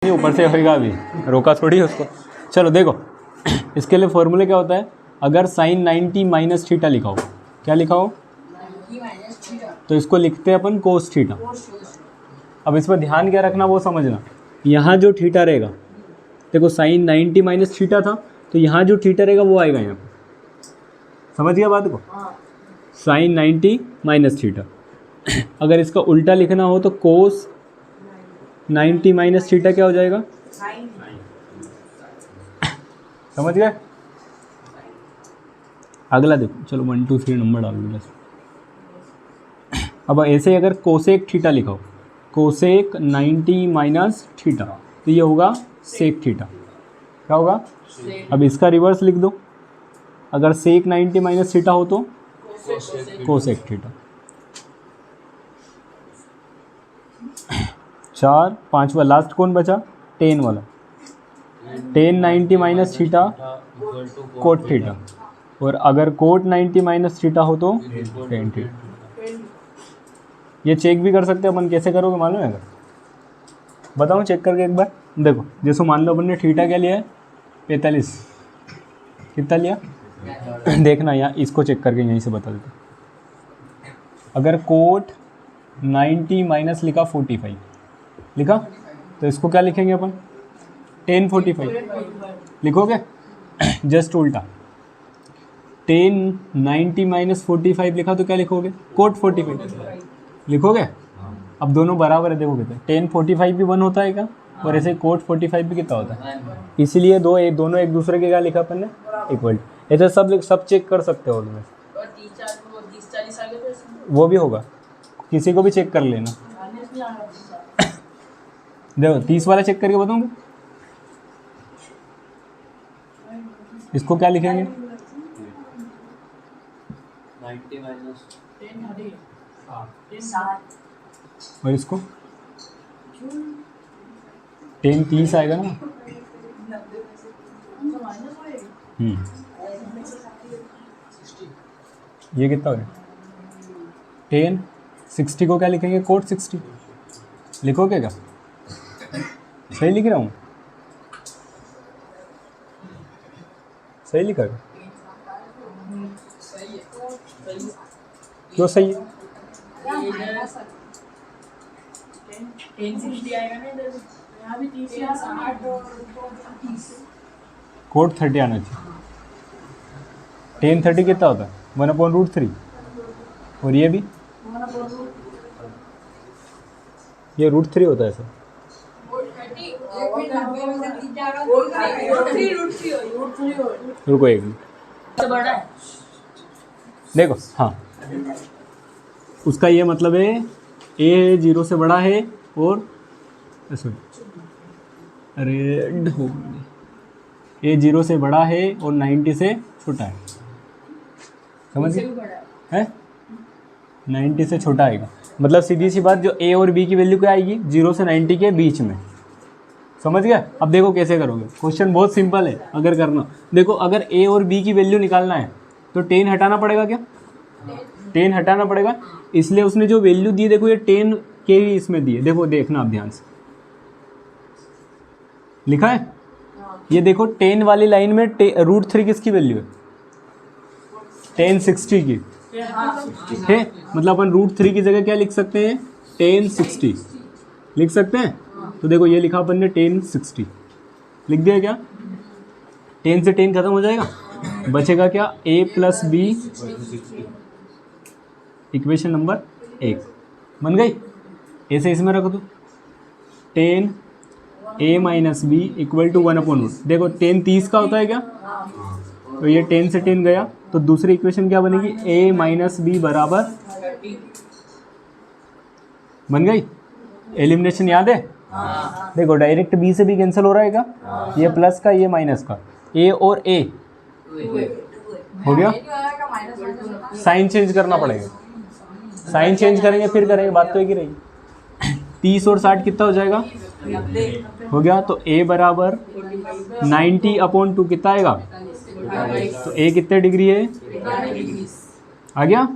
नहीं, ऊपर से होएगा अभी, रोका थोड़ी उसको। चलो देखो इसके लिए फॉर्मूले क्या होता है, अगर साइन 90 माइनस थीटा लिखा हो, क्या लिखा हो, तो इसको लिखते हैं अपन कोस थीटा। अब इस पर ध्यान क्या रखना वो समझना, यहाँ जो थीटा रहेगा, देखो साइन 90 माइनस थीटा था, तो यहाँ जो थीटा रहेगा वो आएगा यहाँ पर, समझ गया बात को, साइन 90 माइनस थीटा। अगर इसका उल्टा लिखना हो तो कोस 90 माइनस थीटा क्या हो जाएगा, समझ गए। अगला देखो, चलो 1 2 3 नंबर डाल दो बस। अब ऐसे अगर कोसेक थीटा लिखा हो, कोसेक 90 माइनस थीटा, तो ये होगा सेक थीटा, क्या होगा। अब इसका रिवर्स लिख दो, अगर सेक 90 माइनस थीटा हो तो कोसेक थीटा। 4 5वां लास्ट कौन बचा, टेन वाला, ten 90 minus theta cot theta, और अगर कोट 90 माइनस थीटा हो तो टेन थीटा। ये चेक भी कर सकते हैं अपन, कैसे करोगे मालूम है, अगर बताऊँ चेक करके एक बार। देखो जैसे मान लो अपन ने थीटा क्या लिया है 45, कितना लिया देखना, यहाँ इसको चेक करके यहीं से बता देते। अगर कोट 90 माइनस लिखा 45 लिखा, तो इसको क्या लिखेंगे अपन, टेन 45 लिखोगे, जस्ट उल्टा। टेन 90 माइनस 45 लिखा तो क्या लिखोगे, कोट 45 लिखोगे। अब दोनों बराबर है, देखो कितना, टेन 45 भी 1 होता है क्या, और ऐसे कोट 45 भी कितना होता है, इसीलिए दोनों एक दूसरे के क्या लिखा अपन ने, इक्वल। ऐसे सब चेक कर सकते हो उनमें, वो भी होगा, किसी को भी चेक कर लेना। देखो 30 वाला चेक करके बताऊंगा, इसको क्या लिखेंगे, 90 माइनस और इसको 10 30 आएगा ना। ये कितना हो गया, 10 60 को क्या लिखेंगे, कोट 60 लिखोगे क्या, सही लिख रहा हूँ, सही लिखा है, क्यों सही है, कोट 30 आना चाहिए। 10 30 कितना होता है, 1/√3, और ये भी ये √3 होता है सर। रुको एक मिनट, देखो हाँ, उसका ये मतलब है ए 0 से बड़ा है और रेड हो गई, ए 0 से बड़ा है और 90 से छोटा है, समझ गए है, 90 से छोटा आएगा, मतलब सीधी सी बात, जो ए और बी की वैल्यू क्या आएगी, 0 से 90 के बीच में, समझ गया। अब देखो कैसे करोगे, क्वेश्चन बहुत सिंपल है अगर करना। देखो अगर ए और बी की वैल्यू निकालना है तो 10 हटाना पड़ेगा, क्या 10 हटाना पड़ेगा, इसलिए उसने जो वैल्यू दी देखो ये 10 के ही इसमें दी है, देखो देखना आप ध्यान से, लिखा है ये देखो 10 वाली लाइन में √3 किसकी वैल्यू है, 1060 की, ठीक है, मतलब अपन √3 की जगह क्या लिख सकते हैं, 1060 लिख सकते हैं। तो देखो ये लिखा अपन ने 1060 लिख दिया, क्या 10 से 10 खत्म हो जाएगा, बचेगा क्या, a + b, इक्वेशन नंबर 1 बन गई। ऐसे इसमें रख दो, 10 a - b = 1/√। देखो 10 30 का होता है क्या, तो ये 10 से 10 गया, तो दूसरी इक्वेशन क्या बनेगी, a - b बराबर, बन गई। एलिमिनेशन याद है, देखो डायरेक्ट b से b कैंसिल हो रहा है क्या, ये प्लस का ये माइनस का, a और a हो गया, साइन चेंज करना पड़ेगा, साइन चेंज करेंगे फिर करेंगे, बात तो एक ही रहेगी। 30 और 60 कितना हो जाएगा, हो गया, तो a बराबर 90/2 कितना आएगा, तो a कितने डिग्री है, आ गया।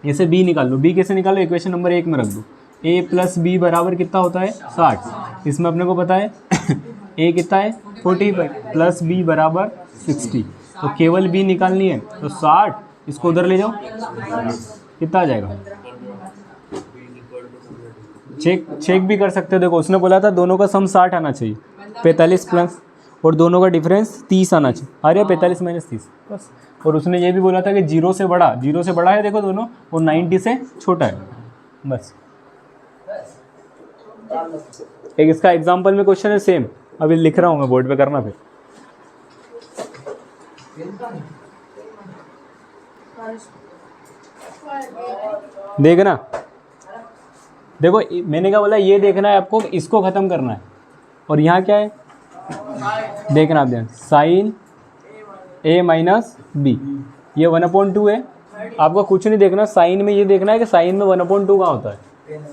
ऐसे b निकाल लो, b कैसे निकालो, इक्वेशन नंबर 1 में रख दो, a + b बराबर कितना होता है 60, इसमें अपने को पता है ए कितना है 45 प्लस बी बराबर 60, तो केवल बी निकालनी है, तो 60, इसको उधर ले जाओ, कितना आ जाएगा? चेक भी कर सकते हो। देखो उसने बोला था दोनों का सम 60 आना चाहिए, 45 प्लस और दोनों का डिफरेंस 30 आना चाहिए। अरे 45 माइनस 30 बस। और उसने ये भी बोला था कि जीरो से बड़ा है देखो दोनों, और 90 से छोटा है बस। एक इसका एग्जाम्पल में क्वेश्चन है सेम, अभी लिख रहा हूँ मैं बोर्ड पे, करना फिर। देखना, देखो मैंने क्या बोला, ये देखना है आपको, इसको ख़त्म करना है। और यहाँ क्या है देखना आप ध्यान, साइन ए माइनस बी, ये 1/2 है। आपको कुछ नहीं देखना, साइन में ये देखना है कि साइन में 1/2 कहाँ होता है।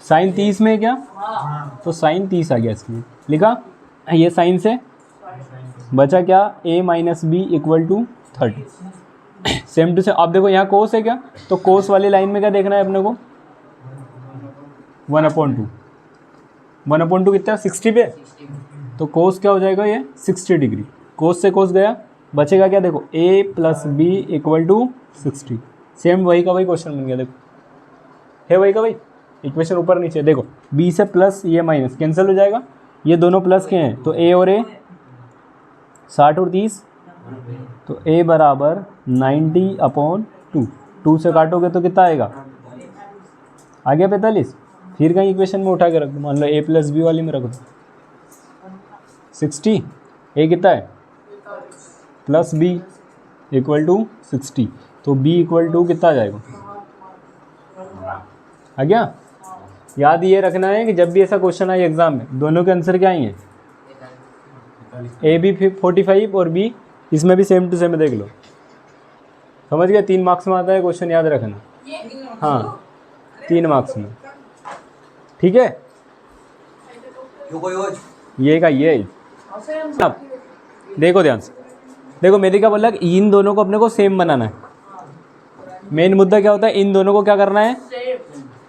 साइन 30 में है क्या, तो साइन 30 आ गया इसमें, लिखा। ये साइन से बचा क्या, a minus b equal to 30। Same to same. आप देखो यहाँ कोस है क्या, तो कोस वाली लाइन में क्या देखना है अपने को, 1/2। 1/2 कितना, 60 पे, तो कोस क्या हो जाएगा, ये 60 डिग्री। कोस से कोस गया, बचेगा क्या, देखो a plus b equal to 60। Same वही का वही क्वेश्चन बन गया, देखो है वही का वही, इक्वेशन ऊपर नीचे। देखो b से प्लस ये माइनस कैंसिल हो जाएगा, ये दोनों प्लस के हैं, तो a और a 60 और 30, तो a बराबर 90/2। 2 से काटोगे तो कितना आएगा, आ गया 45। फिर कहीं इक्वेशन में उठा के रख दो, मान लो a प्लस बी वाली में रख दो 60, a कितना है प्लस b इक्वल टू 60, तो b इक्वल टू कितना आ जाएगा, आ गया। याद ये रखना है कि जब भी ऐसा क्वेश्चन आए एग्जाम में, दोनों के आंसर क्या आएंगे, ए भी 45 और बी इसमें भी सेम टू सेम देख लो, समझ गया। 3 मार्क्स में आता है क्वेश्चन, याद रखना। हाँ 3 मार्क्स में, ठीक है। ये का ये अब देखो ध्यान से, देखो मेरी क्या बोला कि इन दोनों को अपने को सेम बनाना है। मेन मुद्दा क्या होता है, इन दोनों को क्या करना है,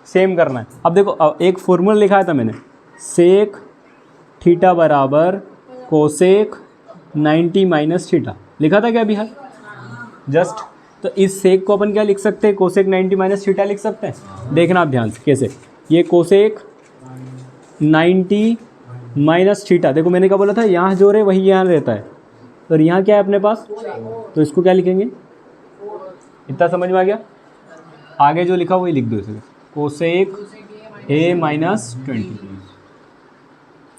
सेम करना है। अब देखो एक फॉर्मूला लिखा था मैंने, सेक थीटा बराबर कोसेक 90 माइनस थीटा, लिखा था क्या अभी हाल जस्ट। तो इस सेक को अपन क्या लिख सकते हैं, कोसेक 90 माइनस थीटा लिख सकते हैं। देखना आप ध्यान से कैसे, ये कोसेक 90 माइनस थीटा, देखो मैंने क्या बोला था, यहाँ जो रहे वही यहाँ रहता है, और यहाँ क्या है अपने पास, तो इसको क्या लिखेंगे, इतना समझ में आ गया। आगे जो लिखा वही लिख दो इसे, कोसेक a माइनस 20,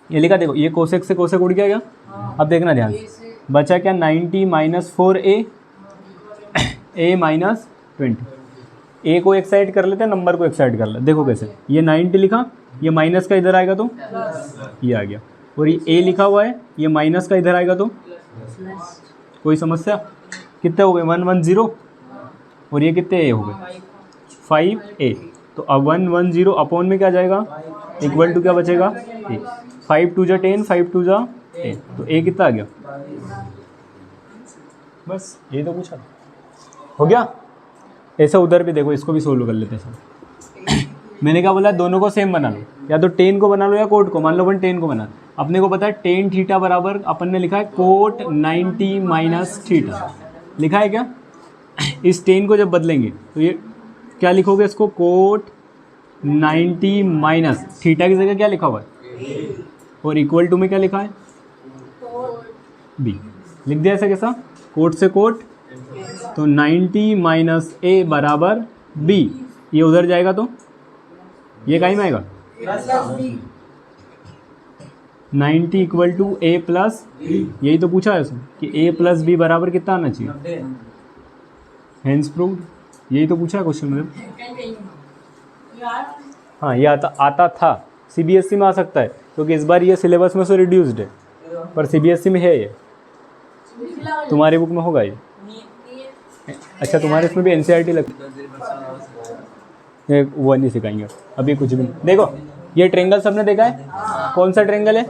ये लिखा। देखो ये कोसेक से कोसेक उड़ गया क्या, अब देखना ध्यान से, बचा क्या 90 minus 4a, a minus 20। a को एक साइड कर लेते हैं, नंबर को एक साइड कर लेते, देखो कैसे, ये 90 लिखा, ये माइनस का इधर आएगा तो ये आ गया, और ये a लिखा हुआ है, ये माइनस का इधर आएगा तो कोई समस्या। कितने हो गए 110, और ये कितने a हो गए 5a, तो अब 110 अपॉन में क्या जाएगा, इक्वल टू क्या बचेगा a, 5 2 जा 10, 5 2 जा 10, तो a कितना आ गया, बस ये तो पूछा हो गया। ऐसा उधर भी देखो, इसको भी सोल्व कर लेते हैं सब। मैंने क्या बोला, दोनों को सेम बना लो, या तो टेन को बना लो या कोट को, मान लो अपन टेन को बना, अपने को पता है टेन थीटा बराबर अपन ने लिखा है कोट 90 माइनस थीटा, लिखा है क्या। इस टेन को जब बदलेंगे तो ये क्या लिखोगे, इसको कोट 90 माइनस थीटा की जगह क्या लिखा हुआ है, और इक्वल टू में क्या लिखा है बी, लिख दिया ऐसा कैसा, कोट से कोट, तो 90 माइनस ए बराबर बी, ये उधर जाएगा तो ये कहीं में आएगा 90 इक्वल टू ए प्लस, यही तो पूछा है उसने कि ए प्लस बी बराबर कितना आना चाहिए, हेंस प्रूव्ड, यही तो पूछा है क्वेश्चन में। हाँ ये आता था, सीबीएसई में आ सकता है, क्योंकि इस बार ये सिलेबस में से रिड्यूस्ड है, पर सीबीएसई में है ये, तुम्हारी बुक में होगा ये। अच्छा तुम्हारे इसमें भी एनसीईआरटी लगती है, वो नहीं सिखाएंगे अभी कुछ भी। देखो ये ट्रेंगल सबने देखा है, कौन सा ट्रेंगल है,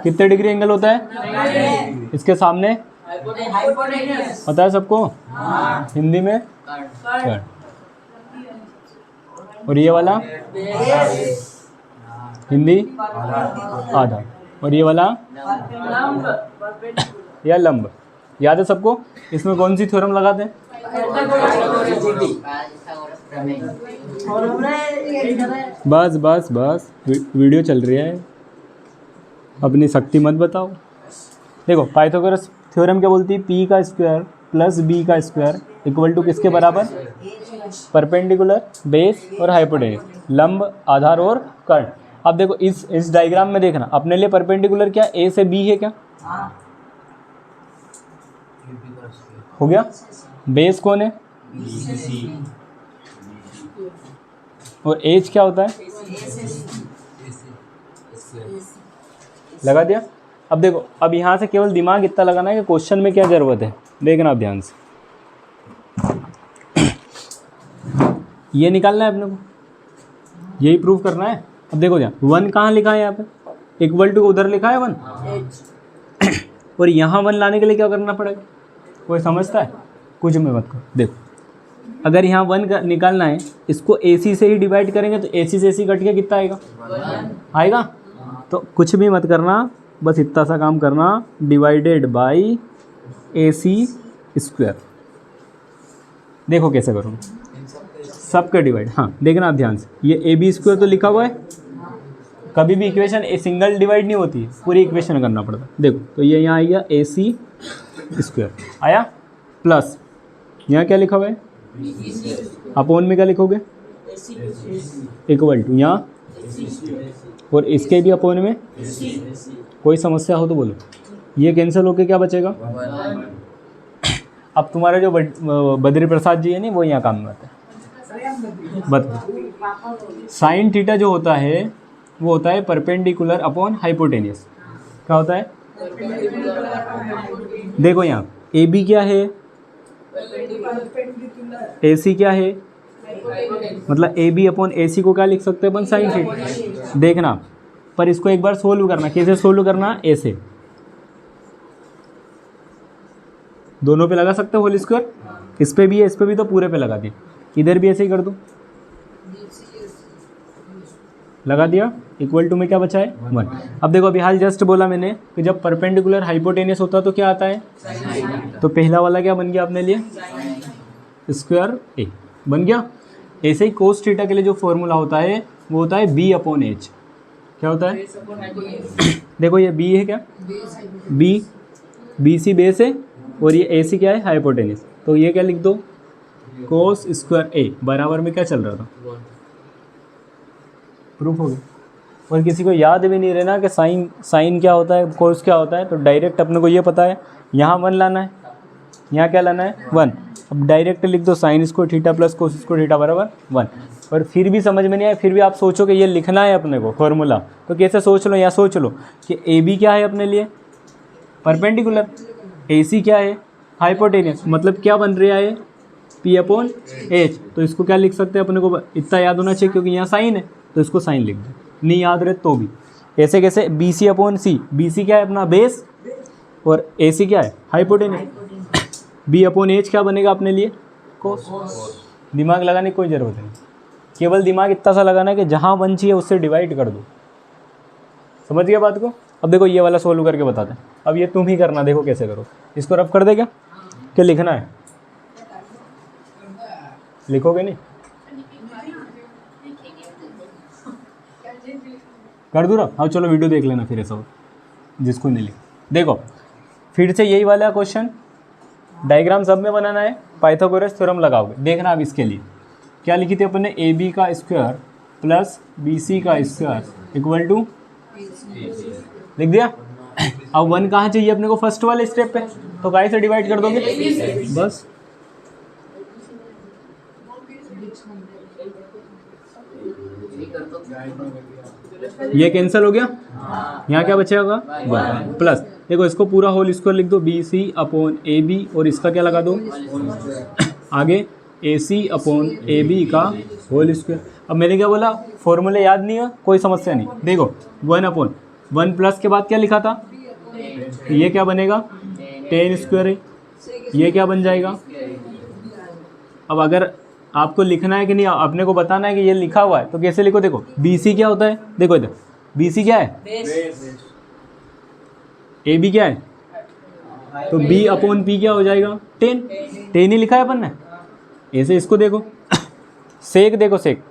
कितने डिग्री एंगल होता है, इसके सामने पता है सबको, हिंदी में कट, और ये वाला हिंदी आधा, और ये वाला या लंब। याद है सबको? इसमें कौन सी थ्योरम लगाते हैं? बस बस बस, वीडियो चल रही है, अपनी शक्ति मत बताओ। देखो पाइथागोरस थ्योरम क्या बोलती है? पी का स्क्वायर प्लस बी का स्क्वायर इक्वल टू किसके बराबर? परपेंडिकुलर, बेस और हाइपोटेन्यूज, लंब, आधार और कर्ण। अब देखो इस डायग्राम में देखना, अपने लिए परपेंडिकुलर क्या ए से बी है क्या? हो गया। बेस कौन है? और एज क्या होता है? लगा दिया। अब देखो, अब यहाँ से केवल दिमाग इतना लगाना है कि क्वेश्चन में क्या ज़रूरत है। देखना आप ध्यान से, ये निकालना है अपने को, यही प्रूव करना है। अब देखो ध्यान, 1 कहाँ लिखा है? यहाँ पे इक्वल टू उधर लिखा है 1, और यहाँ 1 लाने के लिए क्या करना पड़ेगा? कोई समझता है? कुछ में मत करो। देखो, अगर यहाँ 1 निकालना है, इसको AC से ही डिवाइड करेंगे तो AC से AC कट के कितना आएगा? आएगा। तो कुछ भी मत करना, बस इतना सा काम करना, डिवाइडेड बाई AC स्क्वायर। देखो कैसे करूँगा, सबका डिवाइड। हाँ देखना आप ध्यान से, ये AB स्क्वायर तो लिखा हुआ है। कभी भी इक्वेशन सिंगल डिवाइड नहीं होती है, पूरी इक्वेशन करना पड़ता है। देखो तो ये यहाँ आएगा AC स्क्वायर आया, प्लस यहाँ क्या लिखा हुआ है? अपोन में क्या लिखोगे? इक्वल टू यहाँ, और इसके भी अपोन में। कोई समस्या हो तो बोलो। ये कैंसिल होके क्या बचेगा? अब तुम्हारा जो बद्री प्रसाद जी है नहीं, वो यहाँ काम में आता है। साइन थीटा जो होता है वो होता है परपेंडिकुलर अपॉन हाइपोटेनियस। क्या होता है? देखो यहाँ AB क्या है? AC क्या है? मतलब AB अपॉन AC को क्या लिख सकते हैं अपन? Sine theta. देखना, पर इसको एक बार सोल्व करना। कैसे सोल्व करना? ऐसे दोनों पे लगा सकते हो होल स्क्वायर, इस पे भी है, इस पे भी, तो पूरे पे लगा दिया। इधर भी ऐसे ही कर दो, लगा दिया। इक्वल टू में क्या बचा है? 1। अब देखो, अभी हाल जस्ट बोला मैंने कि जब परपेंडिकुलर हाइपोटेनियस होता है तो क्या आता है? तो पहला वाला क्या बन गया अपने लिए? स्क्वायर A बन गया। ऐसे ही कोस थीटा के लिए जो फॉर्मूला होता है वो होता है B अपॉन H। क्या होता है? देखो ये B है क्या? B, BC बेस है, और ये AC क्या है? हाइपोटेनियस। तो ये क्या लिख दो? कोस स्क्वायर A बराबर में क्या चल रहा था? प्रूफ हो गया। और किसी को याद भी नहीं रहना कि साइन क्या होता है, कोस क्या होता है, तो डायरेक्ट अपने को ये पता है, यहाँ 1 लाना है, यहाँ क्या लाना है? 1। अब डायरेक्ट लिख दो sine square theta plus cos square theta बराबर 1। और फिर भी समझ में नहीं आया, फिर भी आप सोचो कि ये लिखना है अपने को फॉर्मूला, तो कैसे सोच लो? या सोच लो कि AB क्या है अपने लिए? परपेंडिकुलर। AC क्या है? हाइपोटेनियस। मतलब क्या बन रहा है? P upon H। तो इसको क्या लिख सकते हैं अपने को? इतना याद होना चाहिए क्योंकि यहाँ साइन है, तो इसको साइन लिख दो। नहीं याद रहे तो भी ऐसे कैसे? BC upon C। BC क्या है अपना? बेस, और AC क्या है? हाइपोटेनियस। B अपॉन H क्या बनेगा अपने लिए? कोस। दिमाग लगाने की कोई ज़रूरत नहीं, केवल दिमाग इतना सा लगाना है कि जहाँ 1 चाहिए उससे डिवाइड कर दो। समझ गया बात को? अब देखो ये वाला सोल्व करके बताते हैं। अब ये तुम ही करना, देखो कैसे करो। इसको रफ कर दे क्या लिखना है? लिखोगे नहीं? कर दूँ? हाँ चलो वीडियो देख लेना फिर, ऐसा हो जिसको नहीं लिख। देखो फिर से यही वाला क्वेश्चन, डायग्राम सब में बनाना है, पाइथागोरस थ्योरम लगाओगे। देखना अब इसके लिए क्या लिखी थी अपन ने? AB का स्क्वायर प्लस BC का स्क्वायर इक्वल टू, लिख दिया। अब 1 कहाँ चाहिए अपने को? फर्स्ट वाले स्टेप पे, तो काय से डिवाइड कर दोगे? बस ये कैंसिल हो गया। यहाँ क्या बचेगा? 1 प्लस, देखो इसको पूरा होल स्क्वायर लिख दो, BC अपॉन AB, और इसका क्या लगा दो आगे? AC अपॉन AB का होल स्क्वायर। अब मैंने क्या बोला? फॉर्मूले याद नहीं है, कोई समस्या नहीं। देखो 1 अपॉन 1 प्लस के बाद क्या लिखा था? ये क्या बनेगा? 10 स्क्वायर है। ये क्या बन जाएगा? अब अगर आपको लिखना है कि नहीं, अपने को बताना है कि ये लिखा हुआ है, तो कैसे लिखो? देखो BC क्या होता है? देखो इधर बी सी क्या है, ए बी क्या है, तो बी अपॉन पी क्या हो जाएगा 10, 10 ही लिखा है अपन ने। ऐसे इसको देखो सेक, देखो सेक,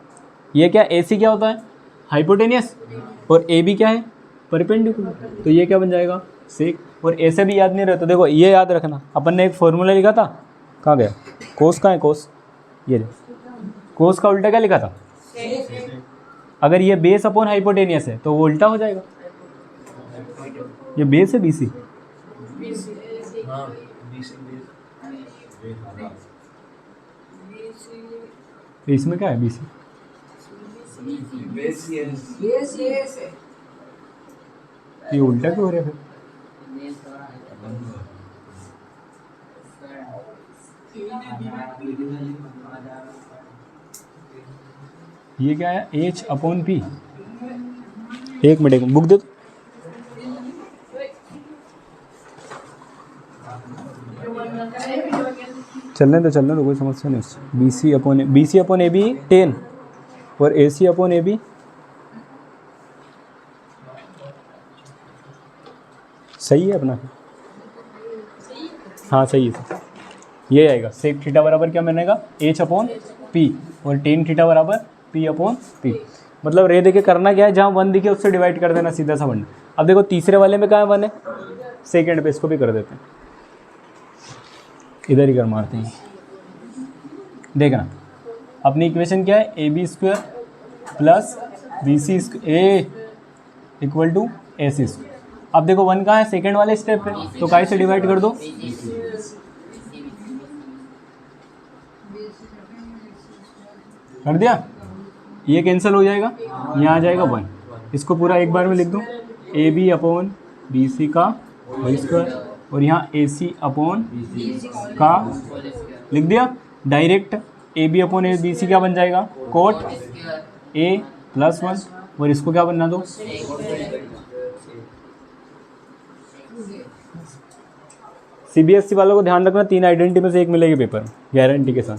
ये क्या ए सी क्या होता है हाइपोटेनियस, और ए बी क्या है परपेंडिकुलर, तो ये क्या बन जाएगा सेक। और ऐसे भी याद नहीं रहता, देखो ये याद रखना, अपन ने एक फॉर्मूला लिखा था, कहाँ गया कोस, कहाँ है कोस, ये कोस का उल्टा क्या लिखा था, अगर ये बेस अपॉन हाइपोटेनियस है तो वो उल्टा हो जाएगा, ये बेस है बीसी, इसमें क्या है बीसी, ये उल्टा क्यों हो रहा है फिर, ये क्या है एच अपॉन पी, एक मिनट बुक दे दो। चलने दो कोई समस्या नहीं उससे। B C upon A B 10 और ए सी अपॉन ए बी, सही है अपना, हाँ सही है, ये आएगा सेक थीटा बराबर क्या बनेगा एच अपॉन पी, और टेन थीटा बराबर पी अपॉन पी। मतलब रे देके करना क्या है, जहाँ 1 दिखे उससे डिवाइड कर देना सीधा सा बनना। अब देखो तीसरे वाले में कहाँ 1 है, सेकेंड पे, इसको भी कर देते हैं, इधर ही कर मारते हैं। देखना अपनी इक्वेशन क्या है, A B square plus B C A equal to A C square. अब देखो 1 कहाँ है सेकेंड वाले स्टेप पे, तो काय से डिवाइड कर दो, कर दिया, ये कैंसिल हो जाएगा, यहाँ आ जाएगा 1, इसको पूरा एक बार में लिख दूँ, A B upon B C का होल स्क्वायर, और यहाँ ए सी अपॉन का लिख दिया direct, A B upon A B C क्या बन जाएगा कोट ए प्लस 1, और इसको क्या बनना दो, सीबीएसई वालों को ध्यान रखना 3 आइडेंटिटी में से एक मिलेगी पेपर में गारंटी के साथ,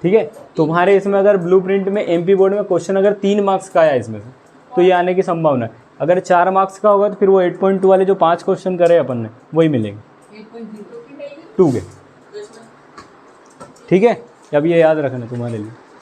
ठीक है। तुम्हारे इसमें अगर ब्लूप्रिंट में एमपी बोर्ड में क्वेश्चन अगर 3 मार्क्स का आया इसमें से, तो ये आने की संभावना है। अगर 4 मार्क्स का होगा तो फिर वो 8.2 वाले जो 5 क्वेश्चन करे अपन ने वही मिलेंगे 2 के, ठीक है। अब ये याद रखना तुम्हारे लिए।